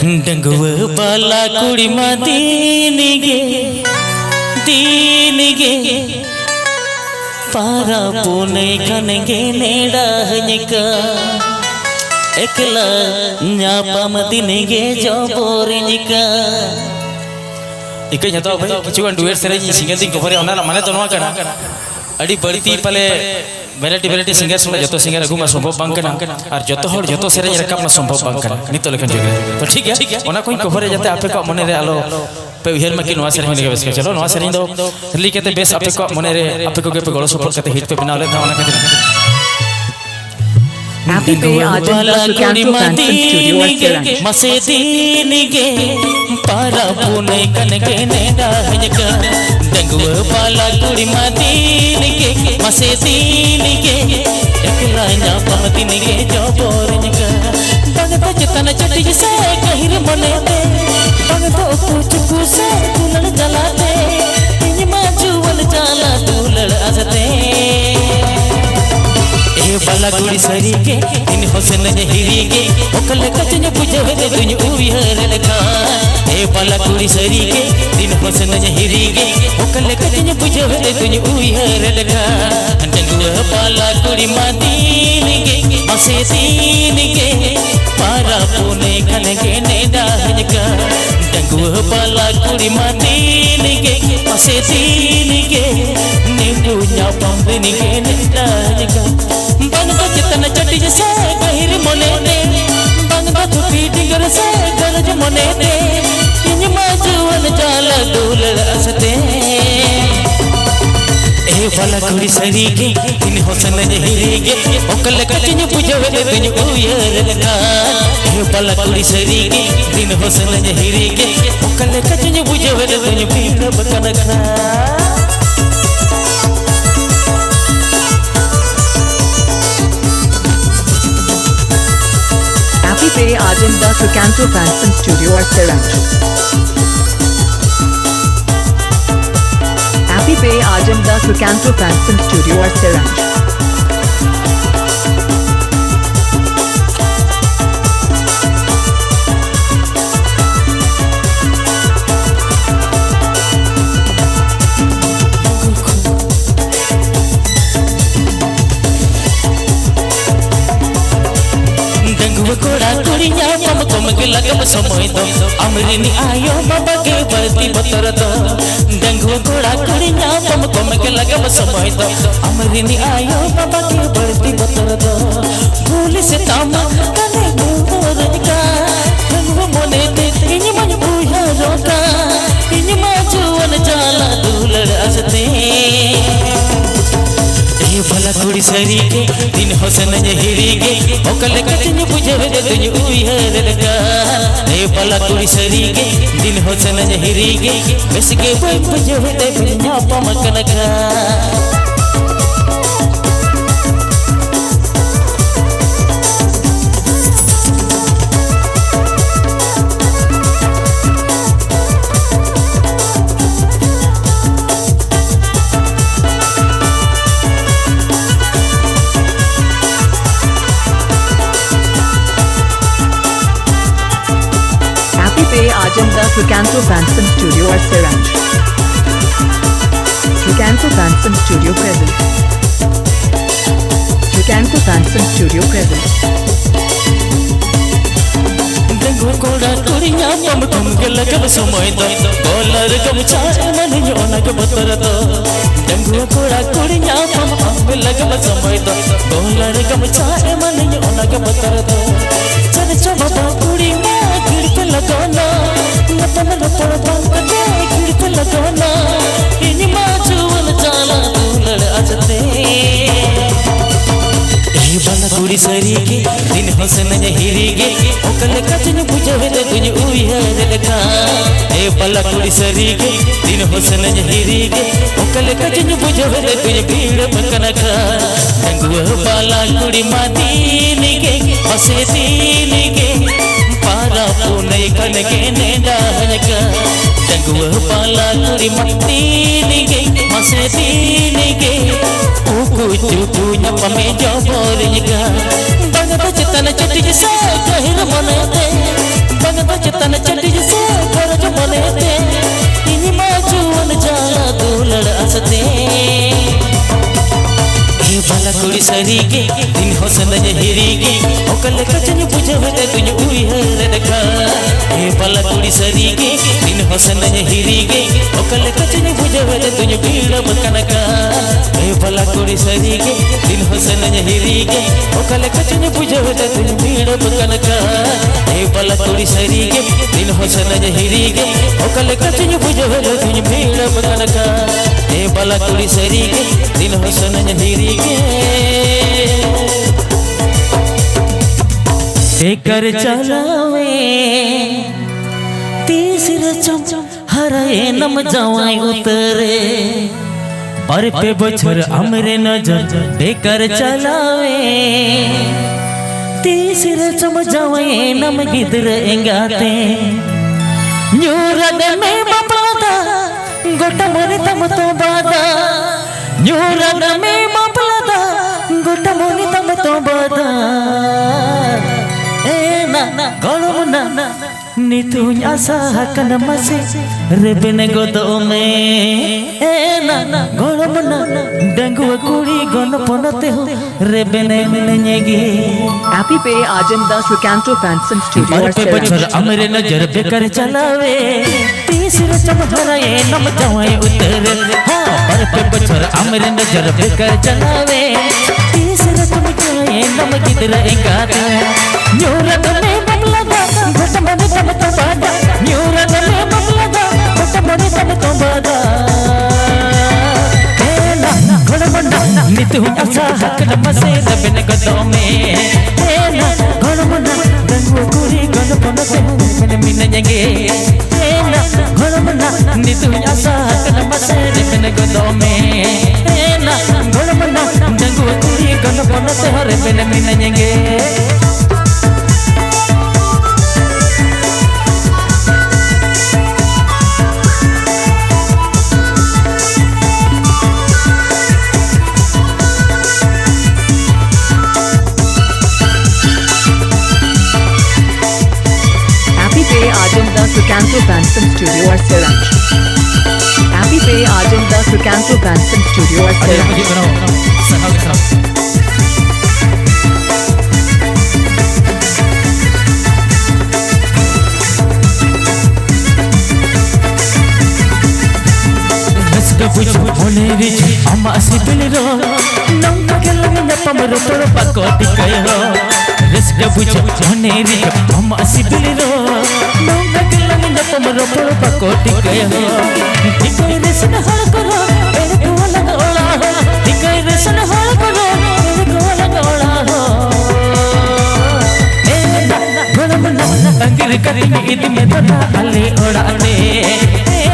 डंगुआ बाला कुड़ी मा दीनिगे पारा पुने कनगे नेड़ा हनिका एकला न्यापम दिनगे जोबोरिनिका इके जतो भाई किछुगान डुएट सेरेज सिंगर दिन कभरे ओना माने तो नवा कना अड़ी बड़ती पले वेराइटी सिंगर सुन जतो सिंगर अगुमा संभव बांग कना और जतो हर जतो सेरेज रकाब ना संभव बांग कना नितो लेखन जगह तो ठीक है ओना कोई कभरे जाते आपे को मने रे आलो पे उहेर में कि नवा सेरेज ने बेस चलो नवा सेरेज दो ली केते बेस आपे को मने रे आपे को पे गळो सपोर्ट केते हिट पे बनाव ले था ओना केते Happy Bay Arjun Sukanto Fanson Studio at Siranj. मसेदीनिगे पारा पुने कनगे नेड़ा हनिका डंगुआ बाला कुड़ी मा दीनिगे मसेदीनिगे एकला न्यापम दिनगे जोबोरिनिका बगतो जतन चटी से गहिर मने दे बगतो कुछ से दुलड़ जलाते इनमा जुवल जाला दुलड़ आजते बाला कुड़ी सरी के इन हुसन हिरी के ओकल कचन बुझवे दे दुन उहर लखा ए बाला कुड़ी सरी के इन हुसन हिरी के ओकल कचन बुझवे दे दुन उहर लखा डंगुआ बाला कुड़ी मा दीनिगे मसेदीनिगे पारा पुने कनगे नेड़ा हनिका डंगुआ बाला कुड़ी मा दीनिगे मसेदीनिगे नींबू न्यापम दिनगे नेड़ा हनिका बंगबा जितना चटी से गहिर मने दे बंगबा छुपी डिगर से गरज मने दे इन माजुवन जाला दुलड़ असते ए वाला कुड़ी सरी के इन हुसन हिरी के ओकल कचन बुझवे दे दुन उयर लगा ए वाला कुड़ी सरी के इन हुसन हिरी के ओकल कचन बुझवे दे दुन पीड़ बकनखा Happy Bay Arjun Sukanto Fanson Studio at Siranj. Happy Bay Arjun Sukanto Fanson Studio at Siranj. कोड़ा कुड़िया पम तुम के लगम समय दो अमरिनी आयो बाबा के बरती बतर दो डंगुआ कोड़ा कुड़िया पम तुम के लगम समय दो अमरिनी आयो बाबा के बरती बतर दो भूल से ताम कने मोर का डंगुआ मोने दे इन मन बुया रोका इन माजुवन जाला दुलड़ असते भला कुड़ी सरी के दिन हुसन हिरी के ओकल कचन बुझवे दे दुन उहर लगा ए भला कुड़ी सरी के दिन हुसन हिरी के बस के बुझवे दे न्यापम कनखा Arjun Sukanto Fanson Studio at Siranj. Sukanto Fanson Studio present. Sukanto Fanson Studio present. डंगुआ कोड़ा कुड़िया पम तुम के लगम समय दो बोलर गम चाहे मन योना के बतर दो डंगुआ कोड़ा कुड़िया पम तुम लगम समय दो बोलर गम चाहे मन योना के बतर दो चल चबा कुड़ी में खिड़क लगाना नपन नपन बंक के खिड़क लगाना इन माजुवन जाला दुलड़ असते बाला कुड़ी सरी के दिन हुसन हिरी के ओकल कचन बुझवे दे दुन उहर लगा ए बाला कुड़ी सरी के दिन हुसन हिरी के ओकल कचन बुझवे दे दुन पीड़ बकनखा डंगुआ बाला कुड़ी मा दीनिगे मसेदीनिगे पारा पुने कनगे नेड़ा हनिका डंगुआ बाला कुड़ी मा दीनिगे मसेदीनिगे चुपू न्यापमे जोबोरिनिका बगतो जतन चटी से गहिर मने दे बगतो कुड़ी सरीगे दिन होसन हिरीगे ओकल कचन बुझवते तुझ उइहर रखा ए बाला कुड़ी सरीगे दिन होसन हिरीगे ओकल कचन बुझवते तुझ भीड़ कनका ए बाला कुड़ी सरीगे दिन होसन हिरीगे ओकल कचन बुझवते तुझ भीड़ कनका ए बाला कुड़ी सरीगे दिन होसन हिरीगे ओकल कचन बुझवते तुझ भीड़ कनका ए बाला कुड़ी सरीगे दिन होसन हिरीगे देकर चलावे तीसरा चम हराए नम जावाई उतरे पर पे बछर हमरे नजर देकर चलावे तीसरा चम जावाई नम गिदर एंगाते न्यूरद में बपलादा गोटा मोरे तम तो बादा न्यूरद में बपलादा गोटा मोरे तम तो बादा golomna nitunya sahakan masih rebene godome ena golomna dangu kuri gono ponote ho rebene nyegi Happy Pay Ajam Das Recanto Fans and Studio पर पे बछर हमरे नजर बेकर चलावे तीसरा चम हराए नम जावाए उतरे हां पर पे बछर हमरे नजर बेकर चलावे तीसरा चम जाए नम किधर एकाता न्यूरद में बबलदा घट मन तम तो बादा न्यूरद में बबलदा घट मन तम तो बादा एना घोड़मंडा नितु आशा हकन मसे रबन गदो में एना घोड़मंडा गंगो कुरी गन पनते मन मिनजेगे एना घोड़मंडा नितु आशा हकन मसे रबन गदो में एना घोड़मंडा गंगो कुरी gun पनते रबन मिनजेगे Ajam Das Recanto Fans and Studio at Siranj. Happy Pay Ajam Das Recanto Fans and Studio at Siranj. Resga bujo moneri mama sibiliro nonga kelani na pomro poro pakoti kayo dikai resna hal karo ere gola gola dikai resna hal karo ere gola gola ena gola gola angir karini idme dona ale odane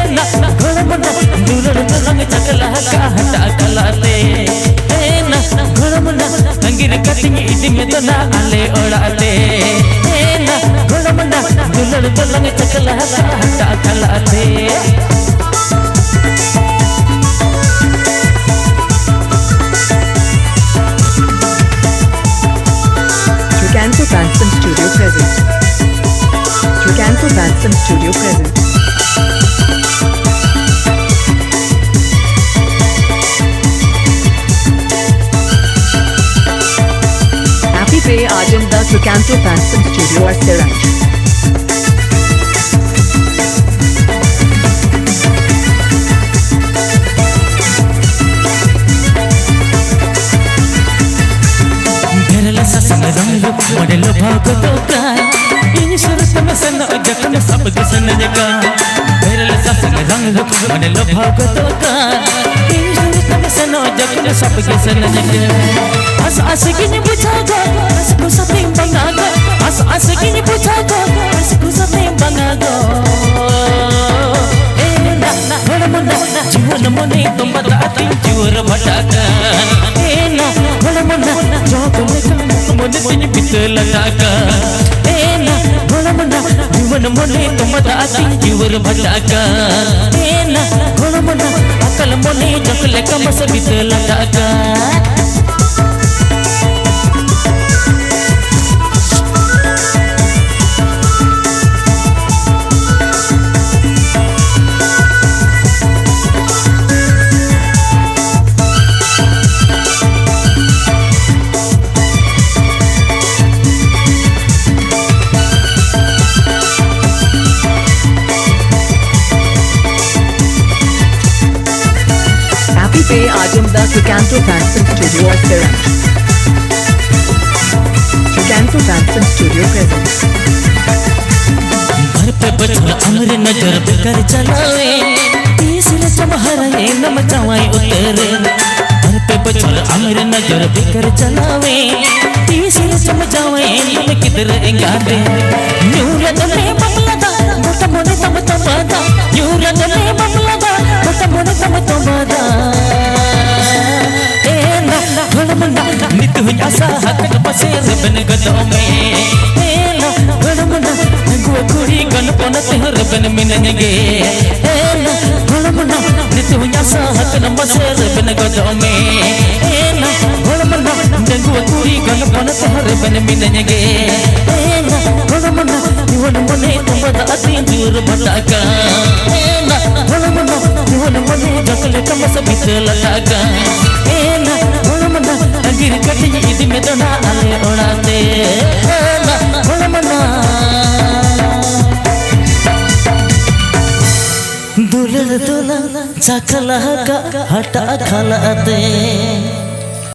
ena gola gola durar lang chakla ka hata kalate ena gola gola angir karini idme dona ale odane ena gola gola durar lang chakla ka hata kalate Recanto Fans and Studio present. Recanto Fans and Studio present. Happy Pay Ajam Das Recanto Fans and Studio at Siranj. modelo bhagto ka in surat mein san jatan sab disan jaga berla sasang rang ruk modelo bhagto ka in surat mein san jatan sab disan jaga as as kini pucha ga as ko saping bangaga as kini pucha ga as ko saping bangaga ena hola mona jiwan mone tumbata atin jur bhataka ena hola mona jog mone tini pitla taka ena hola mona jiwan mone tumbata atin jur bhataka ena hola mona akal mone jakle kamas pitla taka पे आजमदा सुकांतो फैंसन studio और सिरंज। सुकांतो फैंसन studio presents. घर पे बचल अमर नजर कर चलावे, तीसरे चमहराए न मचावाए उतरे। घर पे बचल अमर नजर कर चलावे, तीसरे चमचावे न किधर गाते। न्यूरन में बमलदा बता मोने तम तबादा, न्यूरन में बमलदा बता मोने तम तबादा। ए ना घड़मना नित हुआ सा हक बसे रबन गदों में। ए ना घड़मना गुड़ी गन पोनत रबन मिलेंगे। ए ना घड़मना नित हुआ सा हक बसे रबन गदों में। ए ना घड़मना गुड़ी गन पोनत रबन मिलेंगे। ए ना घड़मना निवन मने तबदा अति दूर भटका। ए ना घड़मना निवन मने जकले तमस बितल लगा। ए ना घड़मना गिर कटी इद में दना आले उड़ाते। ए ना घड़मना दुलर दुलर चखला का हटा खलाते।